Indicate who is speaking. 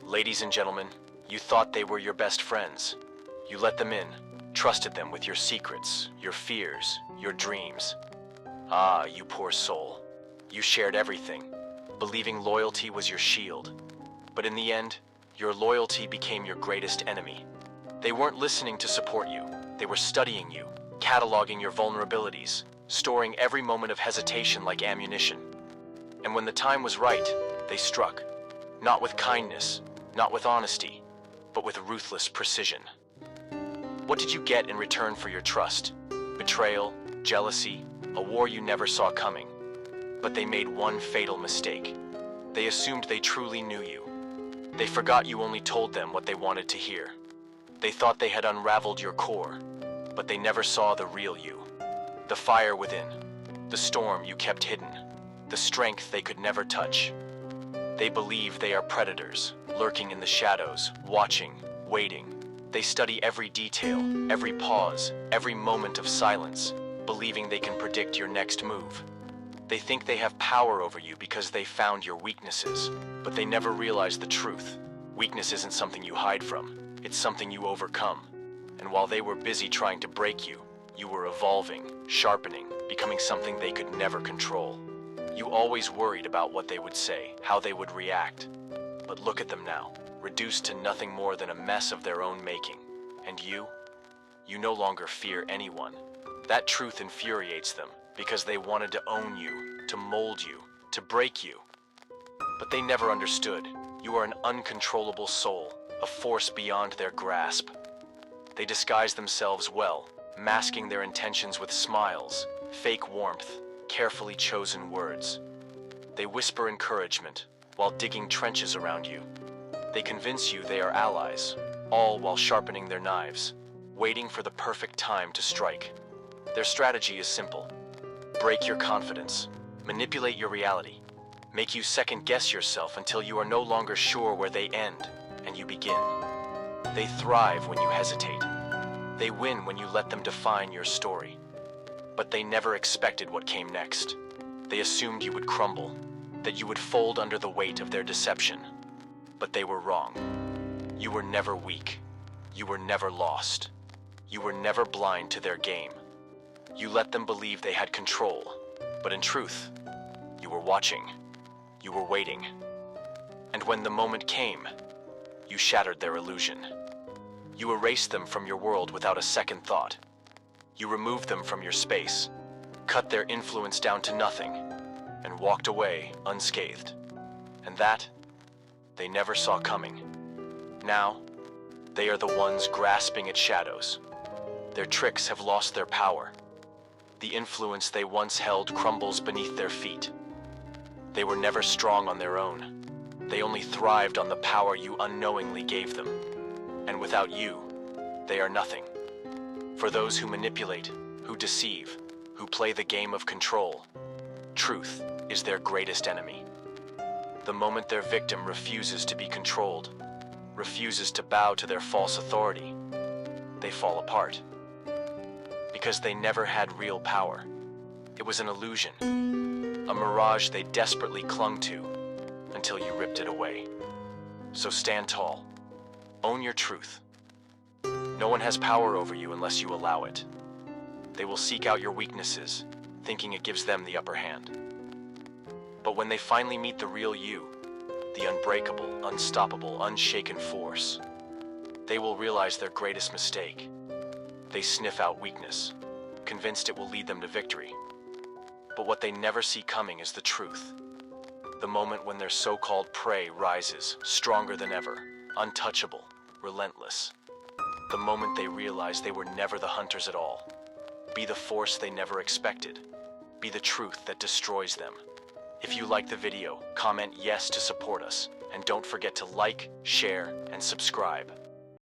Speaker 1: Ladies and gentlemen, you thought they were your best friends. You let them in, trusted them with your secrets, your fears, your dreams. Ah, you poor soul. You shared everything, believing loyalty was your shield. But in the end, your loyalty became your greatest enemy. They weren't listening to support you. They were studying you, cataloging your vulnerabilities, storing every moment of hesitation like ammunition. And when the time was right, they struck. Not with kindness, not with honesty, but with ruthless precision. What did you get in return for your trust? Betrayal, jealousy, a war you never saw coming. But they made one fatal mistake. They assumed they truly knew you. They forgot you only told them what they wanted to hear. They thought they had unraveled your core, but they never saw the real you. The fire within, the storm you kept hidden, the strength they could never touch. They believe they are predators, lurking in the shadows, watching, waiting. They study every detail, every pause, every moment of silence, believing they can predict your next move. They think they have power over you because they found your weaknesses, but they never realize the truth. Weakness isn't something you hide from, it's something you overcome. And while they were busy trying to break you, you were evolving, sharpening, becoming something they could never control. You always worried about what they would say, how they would react. But look at them now, reduced to nothing more than a mess of their own making. And you no longer fear anyone. That truth infuriates them because they wanted to own you, to mold you, to break you. But they never understood. You are an uncontrollable soul, a force beyond their grasp. They disguise themselves well, masking their intentions with smiles, fake warmth, carefully chosen words. They whisper encouragement while digging trenches around you. They convince you they are allies, all while sharpening their knives, waiting for the perfect time to strike. Their strategy is simple. Break your confidence, manipulate your reality, make you second-guess yourself until you are no longer sure where they end, and you begin. They thrive when you hesitate. They win when you let them define your story. But they never expected what came next. They assumed you would crumble, that you would fold under the weight of their deception. But they were wrong. You were never weak. You were never lost. You were never blind to their game. You let them believe they had control, but in truth, you were watching. You were waiting. And when the moment came, you shattered their illusion. You erased them from your world without a second thought. You removed them from your space, cut their influence down to nothing, and walked away unscathed. And that, they never saw coming. Now, they are the ones grasping at shadows. Their tricks have lost their power. The influence they once held crumbles beneath their feet. They were never strong on their own. They only thrived on the power you unknowingly gave them. And without you, they are nothing. For those who manipulate, who deceive, who play the game of control, truth is their greatest enemy. The moment their victim refuses to be controlled, refuses to bow to their false authority, they fall apart. Because they never had real power. It was an illusion, a mirage they desperately clung to until you ripped it away. So stand tall. Own your truth. No one has power over you unless you allow it. They will seek out your weaknesses, thinking it gives them the upper hand. But when they finally meet the real you, the unbreakable, unstoppable, unshaken force, they will realize their greatest mistake. They sniff out weakness, convinced it will lead them to victory. But what they never see coming is the truth. The moment when their so-called prey rises, stronger than ever, untouchable, relentless. The moment they realize they were never the hunters at all. Be the force they never expected. Be the truth that destroys them. If you like the video, comment yes to support us, and don't forget to like, share, and subscribe.